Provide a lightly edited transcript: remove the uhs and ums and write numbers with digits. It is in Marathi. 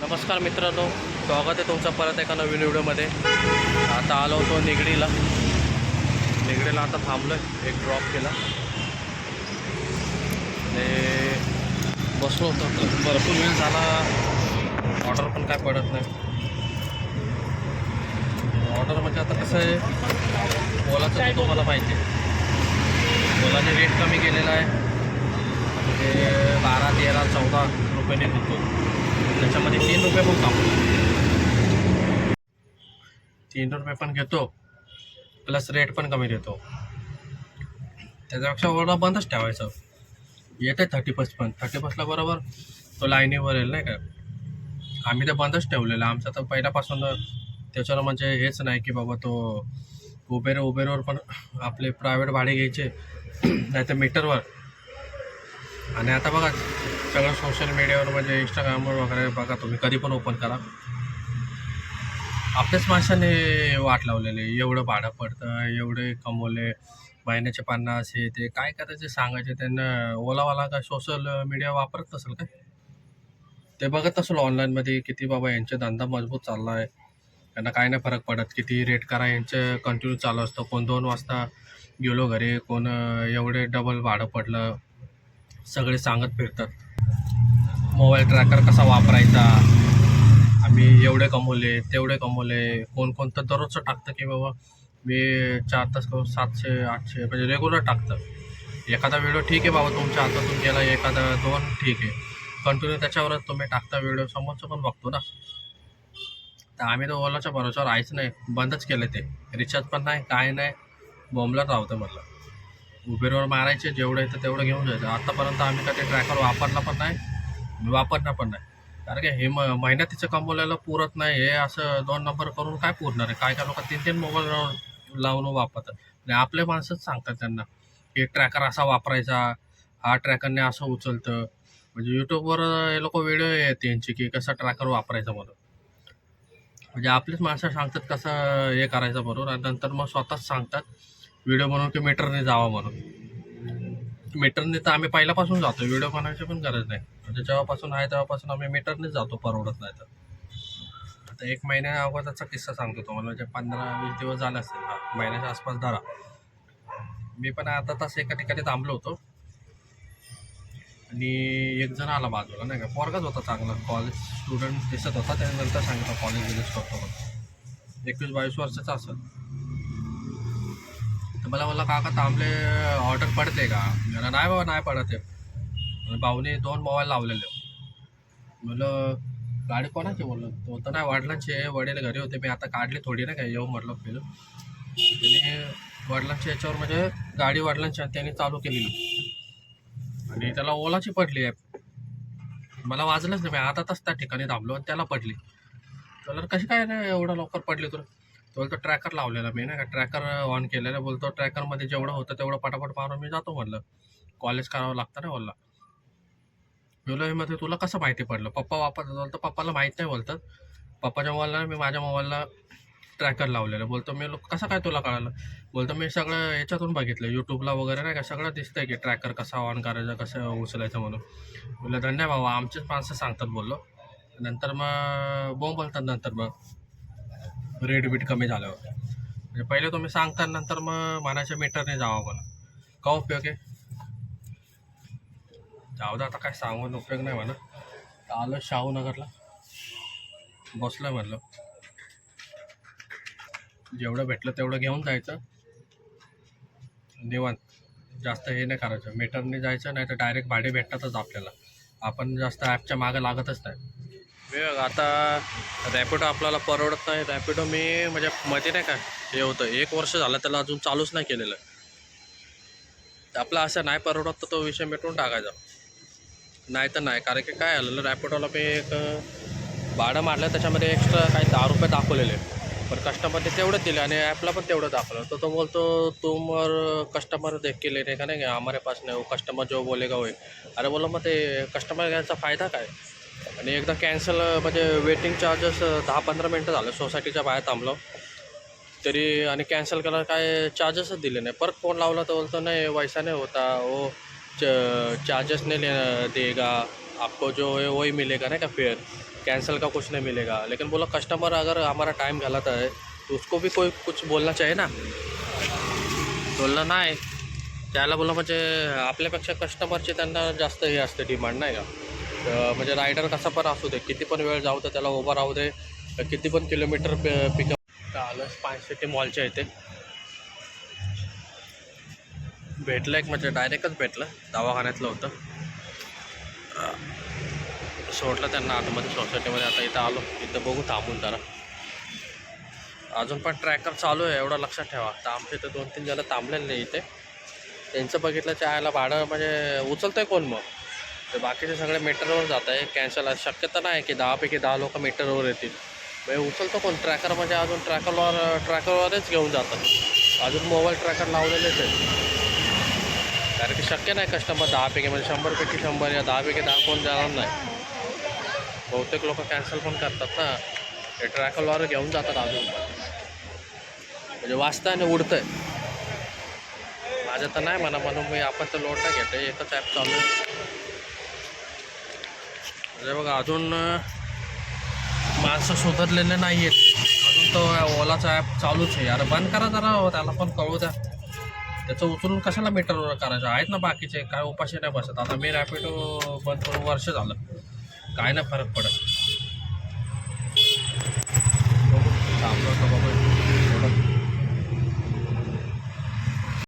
नमस्कार मित्रांनो, स्वागत आहे तुमचं परत एका नवीन व्हिडिओमध्ये. आता आलो होतो निगडीला. आता थांबलो आहे, एक ड्रॉप केला आणि बसलो होतो. भरपूर वेळ झाला, ऑर्डर पण काय पडत नाही. ऑर्डर म्हणजे आता कसं आहे, ओलाचं तर तुम्हाला माहिती आहे, ओलाने रेट कमी केलेला आहे. म्हणजे 12, 13, 14 रुपयाने देतो. त्याच्यामध्ये 3 रुपये पण कापतो, 3 रुपये पण घेतो, प्लस रेट पण कमी देतो. त्याच्यापेक्षा ओला बंदच ठेवायचं. येते 30% पण 30%ला बरोबर तो लाईनीवर येईल नाही का. आम्ही तर बंदच ठेवलेलं आमचं तर पहिल्यापासून. त्याच्यावर म्हणजे हेच नाही की बाबा तो उबेरवर पण आपले प्रायव्हेट भाडे घ्यायचे नाही तर मीटरवर. आणि आता बघा सगळं सोशल मीडियावर म्हणजे इंस्टाग्रामवर वगैरे बघा, तुम्ही कधी पण ओपन करा, आपल्याच माणसाने वाट लावलेले. एवढं भाडं पडतं, एवढे कमवले, महिन्याचे 50 हे ते काय करायचे सांगायचे त्यांना. ओलावाला काय सोशल मीडिया वापरत असेल काय, ते बघत असेल ऑनलाईनमध्ये किती बाबा यांचा धंदा मजबूत चालला आहे. त्यांना काय नाही फरक पडत किती रेट करा, यांचं कंटिन्यू चालू असतं. कोण 2 वाजता गेलो घरी, कोण एवढे डबल भाडं पडलं, सगळे सांगत फिरतात. मोबाईल ट्रॅकर कसा वापरायचा, आम्ही एवढे कमवले, तेवढे कमवले. कोणतं दररोजचं टाकतं की बाबा मी 4 तास करून 700-800 म्हणजे रेग्युलर टाकतं. एखादा व्हिडिओ ठीक आहे बाबा तुमच्या हातातून गेला, एखादा 2 ठीक आहे, कंटिन्यू त्याच्यावरच तुम्ही टाकता व्हिडिओ, समोरचं पण बघतो ना. तर आम्ही तर ओलाच्या भरोश्यावर आहेच नाही, बंदच केलं ते. रिचार्ज पण नाही, काय नाही, बोंबलत राहतं म्हटलं. उबेरवर मारायचे, जेवढं येतं तेवढं घेऊन जायचं. आत्तापर्यंत आम्ही कधी ट्रॅकर वापरला पण नाही, वापरणार पण नाही. कारण की हे महिन्यात तिचं कमवलेलं पुरत नाही. हे असं 2 नंबर करून काय पुरणार आहे. काय लोक 3-3 मोबाईल लावून वापरतात. आणि आपले माणसंच सांगतात त्यांना की ट्रॅकर असा वापरायचा, हा ट्रॅकरने असं उचलतं. म्हणजे यूट्यूबवर हे लोक व्हिडिओ आहेत त्यांची की कसा ट्रॅकर वापरायचा म्हणून. म्हणजे आपलीच माणसं सांगतात कसं हे करायचं म्हणून, आणि नंतर मग स्वतःच सांगतात व्हिडिओ बनवून की मीटरने जावा म्हणून. मीटरने तर आम्ही पहिल्यापासून जातो, व्हिडिओ बनवायची पण गरज नाही. म्हणजे जेव्हापासून आहे तेव्हापासून आम्ही मीटरनेच जातो, परवडत नाही तर. आता 1 महिन्या अगोदरचा किस्सा सांगतो तुम्हाला, म्हणजे 15-20 दिवस झाले असतील, हा महिन्याच्या आसपास धरा. मी पण अर्धा तास एका ठिकाणी थांबलो होतो आणि एक जण आला बाजूला नाही का, पोरगाच होता चांगला, कॉलेज स्टुडंट दिसत होता. त्यानंतर सांगितलं कॉलेज विलेज करतो म्हणून, 21-22 वर्षाचा असेल. तर मला बोलला काका थांबले, ऑर्डर पडते का. मला नाही बाबा नाही पडत आहे. भाऊने 2 मोबाईल लावलेले. म्हटलं गाडी कोणाची, बोललो तो तर नाही वडिलांची आहे, वडील घरी होते, मी आता काढली थोडी ना काय येऊ म्हटलं फिरून. त्याने वडिलांच्या याच्यावर म्हणजे गाडी वडिलांची त्यांनी चालू केलेली आणि त्याला ओलाची पडली आहे. मला वाजलंच नाही, मी अर्धा तास त्या ठिकाणी थांबलो आणि त्याला पडली. त्याला कशी काय नाही एवढं लवकर पडली तुला. तो बोलतो ट्रॅकर लावलेला मी नाही का, ट्रॅकर ऑन केलेला. बोलतो ट्रॅकरमध्ये जेवढं होतं तेवढं पटापट मारून मी जातो म्हटलं, कॉलेज करावं लागतं ना बोलला. मध्ये तुला कसं माहिती पडलं, पप्पा वापरतात बोलतो. पप्पाला माहीत नाही बोलतात, पप्पाच्या मोबाईलला मी माझ्या मोबाईलला ट्रॅकर लावलेलं. बोलतो मी कसं काय तुला कळालं. बोलतो मी सगळं याच्यातून बघितलं, यूट्यूबला वगैरे नाही का, सगळं दिसतंय की ट्रॅकर कसा ऑन करायचा, कसं उचलायचं म्हणून. बोललं धन्यवाद बाबा, आमचेच माणसं सांगतात बोललो. नंतर मग बोंब बोलतात, नंतर मग रेट बीट कमी झाल्यावर. म्हणजे पहिले तुम्ही सांगता, नंतर मग म्हणायच्या मीटरने जावं म्हणा. का उपयोग आहे, जाऊ दे आता, काय सांगून उपयोग नाही म्हणा. आलो शाहूनगरला, बसलोय म्हटलं, जेवढं भेटलं तेवढं घेऊन जायचं निवांत. जास्त हे नाही करायचं, मीटरने जायचं, नाही तर डायरेक्ट भाडे भेटतातच आपल्याला. आपण जास्त ॲपच्या मागं लागतच नाही. वेळ आता रॅपिडो आपल्याला परवडत नाही. रॅपिडो मी म्हणजे मध्ये नाही का हे होतं, 1 वर्ष झालं त्याला, अजून चालूच नाही केलेलं. आपला असं नाही परवडत तर तो विषय मिटवून टाकायचा, नाही तर नाही. कारण की काय आलेलं, रॅपिडोला मी एक भाडं मारलं, त्याच्यामध्ये एक्स्ट्रा काही 10 रुपये दाखवलेले, पण कस्टमरने तेवढंच दिले आणि ॲपला पण तेवढं दाखवलं. तो बोलतो तुम और कस्टमर देख के लेने का नाही, हमारे पास नाही, वो कस्टमर जो बोलेगा होय. अरे बोला मग ते कस्टमर घ्यायचा फायदा काय. आणि एकदा कॅन्सल म्हणजे वेटिंग चार्जेस 10-15 मिनटं झालं सोसायटीच्या बाहेर थांबलो तरी, आणि कॅन्सल करायला काय चार्जेसच दिले नाही. परत फोन लावला तर बोलतो नाही वैसा नाही होता, वो चार्जेस नहीं देगा आपको, जो है वही मिलेगा नाही का फेअर. कैंसिल का कुछ नहीं मिलेगा। लेकिन बोला कस्टमर अगर हमारा टाइम गलत है तो उसको भी कोई कुछ बोलना चाहिए ना, बोललं नाही त्याला बोला म्हणजे आपल्यापेक्षा कस्टमरची त्यांना जास्त हे असते डिमांड नाही का। तर म्हणजे रायडर कसा पण असू दे, किती पण वेळ जाऊ दे, त्याला उभा राहू दे, किती पण किलोमीटर पिकअप आलं स्पाइस सिटी मॉलच्या इथे भेटलं एक, म्हणजे डायरेक्टच भेटलं, दवाखान्यातलं होतं, सोडलं त्यांना आतमध्ये सोसायटीमध्ये। आता इथं आलो, इथं बघू थांबून जरा, अजून पण ट्रॅकर चालू आहे एवढं लक्षात ठेवा। तर आमच्या इथं 2-3 जण थांबलेले नाही इथे, त्यांचं बघितलं चायला भाडं म्हणजे उचलतं आहे कोण मग, ते बाकीचे सगळे मीटरवर जात आहे। कॅन्सल शक्यता नाही की 10पैकी 10 लोक मीटरवर येतील, म्हणजे उचलतं कोण ट्रॅकर, म्हणजे अजून ट्रॅकरवरच घेऊन जातात, अजून मोबाईल ट्रॅकर लावलेलेच आहेत, कारण की शक्य नाही कस्टमर 10पैकी म्हणजे 100पैकी 100 या 10पैकी 10 कोण जाणार नाही। बहुतेक लोक कॅन्सल पण करतात ना, हे ट्रॅकरवर घेऊन जातात अजून पण, म्हणजे वाचतं आणि उडतं आहे। माझं तर नाही म्हणा, म्हणून मी आपण तर लोड नाही घेतो, एकच ॲप चालू आहे। म्हणजे बघा अजून माणसं सुधारलेले नाही आहेत, अजून तो ओलाचा ॲप चालूच आहे। यार बंद करा जरा, त्याला पण कळू द्या, त्याचं उचलून कशाला मीटरवर करायचं, आहेत ना बाकीचे, काय उपाशी नाही बसत। आता मी रॅपिडो बंद करून वर्ष झालं, काय नाही फरक पडत। थांबलो तर बघू